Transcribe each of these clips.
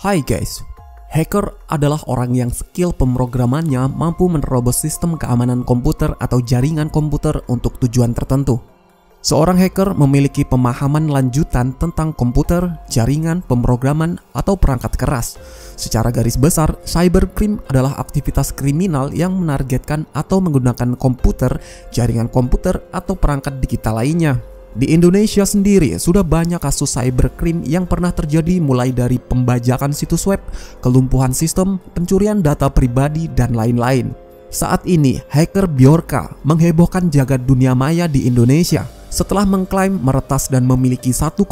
Hai guys, hacker adalah orang yang skill pemrogramannya mampu menerobos sistem keamanan komputer atau jaringan komputer untuk tujuan tertentu. Seorang hacker memiliki pemahaman lanjutan tentang komputer, jaringan, pemrograman, atau perangkat keras. Secara garis besar, cybercrime adalah aktivitas kriminal yang menargetkan atau menggunakan komputer, jaringan komputer, atau perangkat digital lainnya. Di Indonesia sendiri sudah banyak kasus cybercrime yang pernah terjadi, mulai dari pembajakan situs web, kelumpuhan sistem, pencurian data pribadi, dan lain-lain. Saat ini, hacker Bjorka menghebohkan jagat dunia maya di Indonesia setelah mengklaim meretas dan memiliki 1,3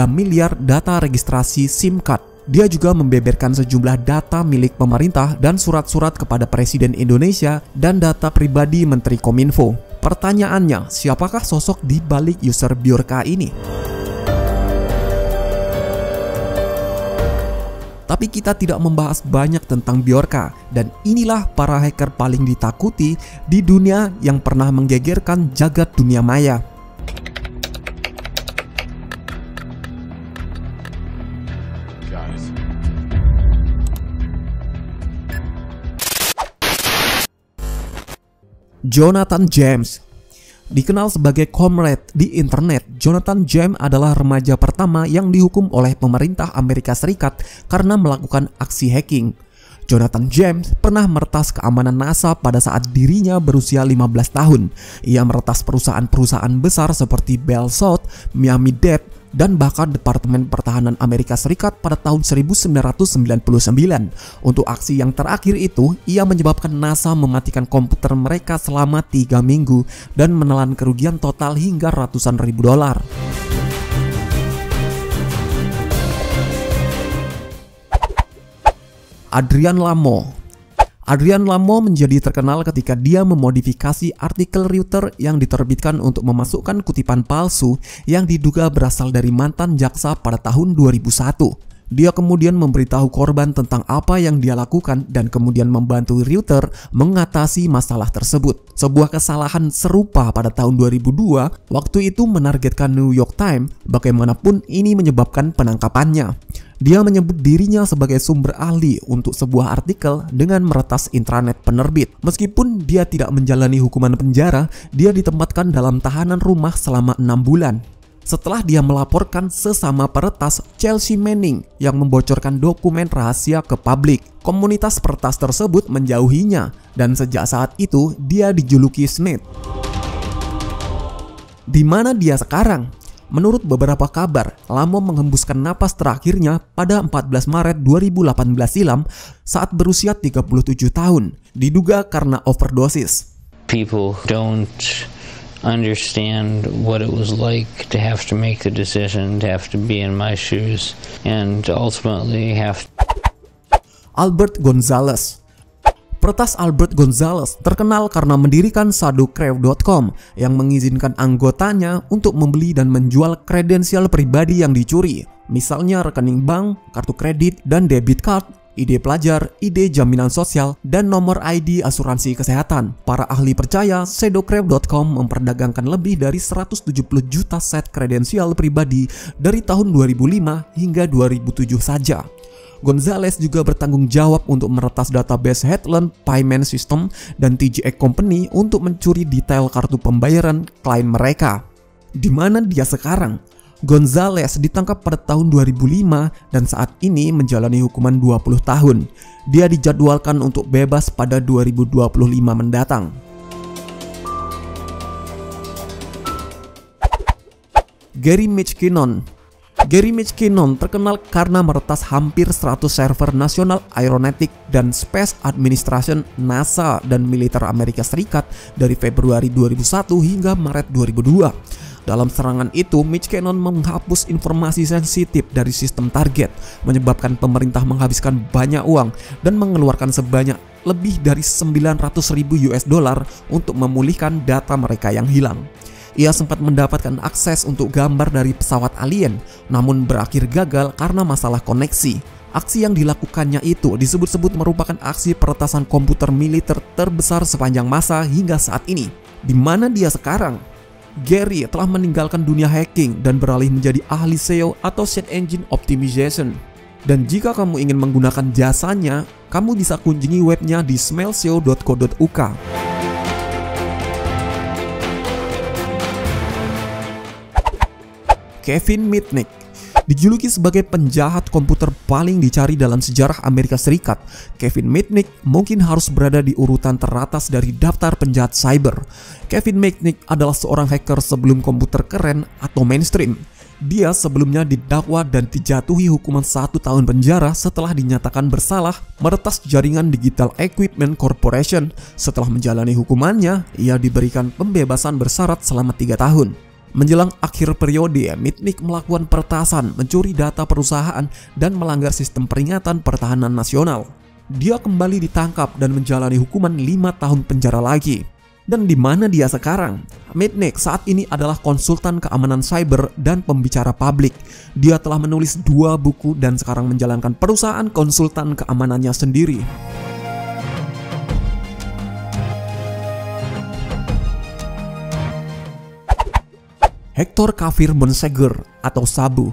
miliar data registrasi SIM card. Dia juga membeberkan sejumlah data milik pemerintah dan surat-surat kepada Presiden Indonesia dan data pribadi Menteri Kominfo. Pertanyaannya, siapakah sosok di balik user Bjorka ini? Tapi kita tidak membahas banyak tentang Bjorka, dan inilah para hacker paling ditakuti di dunia yang pernah menggegerkan jagat dunia maya. Jonathan James. Dikenal sebagai comrade di internet, Jonathan James adalah remaja pertama yang dihukum oleh pemerintah Amerika Serikat karena melakukan aksi hacking. Jonathan James pernah meretas keamanan NASA pada saat dirinya berusia 15 tahun. Ia meretas perusahaan-perusahaan besar seperti Bell South, Miami-Dade, dan bahkan Departemen Pertahanan Amerika Serikat pada tahun 1999. Untuk aksi yang terakhir itu, ia menyebabkan NASA mematikan komputer mereka selama 3 minggu dan menelan kerugian total hingga ratusan ribu dolar. Adrian Lamo. Adrian Lamo menjadi terkenal ketika dia memodifikasi artikel Reuters yang diterbitkan untuk memasukkan kutipan palsu yang diduga berasal dari mantan jaksa pada tahun 2001. Dia kemudian memberitahu korban tentang apa yang dia lakukan dan kemudian membantu Reuters mengatasi masalah tersebut. Sebuah kesalahan serupa pada tahun 2002 waktu itu menargetkan New York Times, bagaimanapun ini menyebabkan penangkapannya. Dia menyebut dirinya sebagai sumber ahli untuk sebuah artikel dengan meretas intranet penerbit. Meskipun dia tidak menjalani hukuman penjara, dia ditempatkan dalam tahanan rumah selama 6 bulan. Setelah dia melaporkan sesama peretas Chelsea Manning yang membocorkan dokumen rahasia ke publik, komunitas peretas tersebut menjauhinya dan sejak saat itu dia dijuluki Snake. Di mana dia sekarang? Menurut beberapa kabar, Lamo menghembuskan napas terakhirnya pada 14 Maret 2018 silam saat berusia 37 tahun, diduga karena overdosis. People don't understand what it was like to have to make the decision, to have to be in my shoes, and ultimately have. Albert Gonzalez. Peretas Albert Gonzalez terkenal karena mendirikan ShadowCrave.com yang mengizinkan anggotanya untuk membeli dan menjual kredensial pribadi yang dicuri, misalnya rekening bank, kartu kredit dan debit card, ID pelajar, ID jaminan sosial, dan nomor ID asuransi kesehatan. Para ahli percaya ShadowCrave.com memperdagangkan lebih dari 170 juta set kredensial pribadi dari tahun 2005 hingga 2007 saja. Gonzalez juga bertanggung jawab untuk meretas database Heartland Payment System dan TJX Company untuk mencuri detail kartu pembayaran klien mereka. Di mana dia sekarang? Gonzalez ditangkap pada tahun 2005 dan saat ini menjalani hukuman 20 tahun. Dia dijadwalkan untuk bebas pada 2025 mendatang. Gary Mitch-Kinnon. Gary Mitch-Kinnon terkenal karena meretas hampir 100 server nasional Aeronautic dan Space Administration NASA dan militer Amerika Serikat dari Februari 2001 hingga Maret 2002. Dalam serangan itu, Mitch-Kinnon menghapus informasi sensitif dari sistem target, menyebabkan pemerintah menghabiskan banyak uang dan mengeluarkan sebanyak lebih dari 900.000 US dollar untuk memulihkan data mereka yang hilang. Ia sempat mendapatkan akses untuk gambar dari pesawat alien, namun berakhir gagal karena masalah koneksi. Aksi yang dilakukannya itu disebut-sebut merupakan aksi peretasan komputer militer terbesar sepanjang masa hingga saat ini. Di mana dia sekarang? Gary telah meninggalkan dunia hacking dan beralih menjadi ahli SEO atau Search Engine Optimization. Dan jika kamu ingin menggunakan jasanya, kamu bisa kunjungi webnya di smellshow.co.uk. Kevin Mitnick dijuluki sebagai penjahat komputer paling dicari dalam sejarah Amerika Serikat. Kevin Mitnick mungkin harus berada di urutan teratas dari daftar penjahat cyber. Kevin Mitnick adalah seorang hacker sebelum komputer keren atau mainstream. Dia sebelumnya didakwa dan dijatuhi hukuman 1 tahun penjara setelah dinyatakan bersalah meretas jaringan Digital Equipment Corporation. Setelah menjalani hukumannya, ia diberikan pembebasan bersyarat selama 3 tahun. Menjelang akhir periode, Mitnick melakukan peretasan, mencuri data perusahaan, dan melanggar sistem peringatan pertahanan nasional. Dia kembali ditangkap dan menjalani hukuman 5 tahun penjara lagi. Dan di mana dia sekarang? Mitnick saat ini adalah konsultan keamanan cyber dan pembicara publik. Dia telah menulis 2 buku dan sekarang menjalankan perusahaan konsultan keamanannya sendiri. Hector Kafir Bonseger atau Sabu.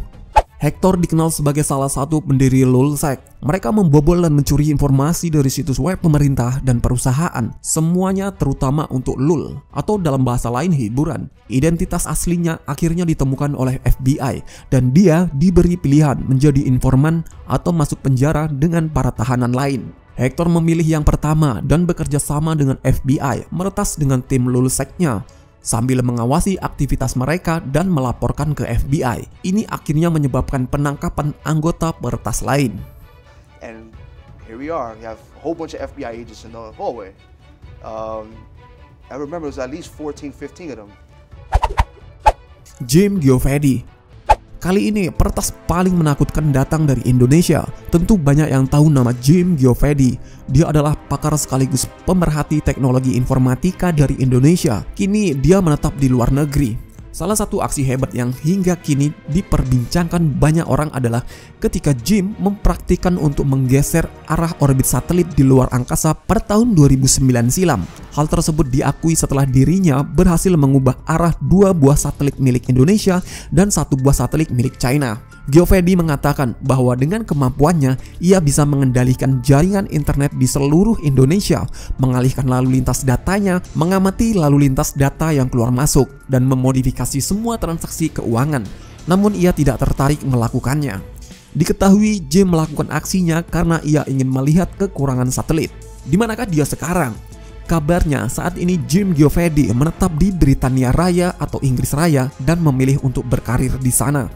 Hector dikenal sebagai salah satu pendiri Lulzsec. Mereka membobol dan mencuri informasi dari situs web pemerintah dan perusahaan, semuanya terutama untuk lul atau dalam bahasa lain hiburan. Identitas aslinya akhirnya ditemukan oleh FBI dan dia diberi pilihan menjadi informan atau masuk penjara dengan para tahanan lain. Hector memilih yang pertama dan bekerja sama dengan FBI meretas dengan tim Lulzsec-nya sambil mengawasi aktivitas mereka dan melaporkan ke FBI. Ini akhirnya menyebabkan penangkapan anggota peretas lain. And here we are. We have a whole bunch of FBI agents in the hallway. I remember it was at least 14, 15 of them. Jim Giovedi. Kali ini peretas paling menakutkan datang dari Indonesia. Tentu banyak yang tahu nama Jim Giovedi. Dia adalah pakar sekaligus pemerhati teknologi informatika dari Indonesia. Kini dia menetap di luar negeri. Salah satu aksi hebat yang hingga kini diperbincangkan banyak orang adalah ketika Jim mempraktikkan untuk menggeser arah orbit satelit di luar angkasa pada tahun 2009 silam. Hal tersebut diakui setelah dirinya berhasil mengubah arah 2 buah satelit milik Indonesia dan 1 buah satelit milik China. Giovedi mengatakan bahwa dengan kemampuannya, ia bisa mengendalikan jaringan internet di seluruh Indonesia, mengalihkan lalu lintas datanya, mengamati lalu lintas data yang keluar masuk, dan memodifikasi semua transaksi keuangan. Namun ia tidak tertarik melakukannya. Diketahui Jim melakukan aksinya karena ia ingin melihat kekurangan satelit. Di manakah dia sekarang? Kabarnya saat ini Jim Giovedi menetap di Britania Raya atau Inggris Raya dan memilih untuk berkarir di sana.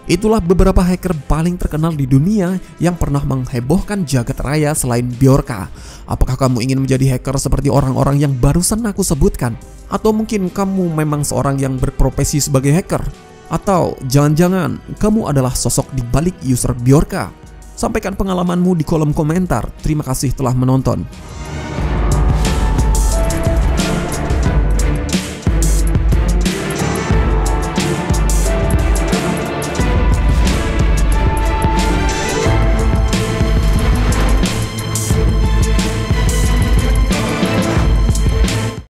Itulah beberapa hacker paling terkenal di dunia yang pernah menghebohkan jagat raya selain Bjorka. Apakah kamu ingin menjadi hacker seperti orang-orang yang barusan aku sebutkan? Atau mungkin kamu memang seorang yang berprofesi sebagai hacker? Atau jangan-jangan kamu adalah sosok di balik user Bjorka? Sampaikan pengalamanmu di kolom komentar. Terima kasih telah menonton.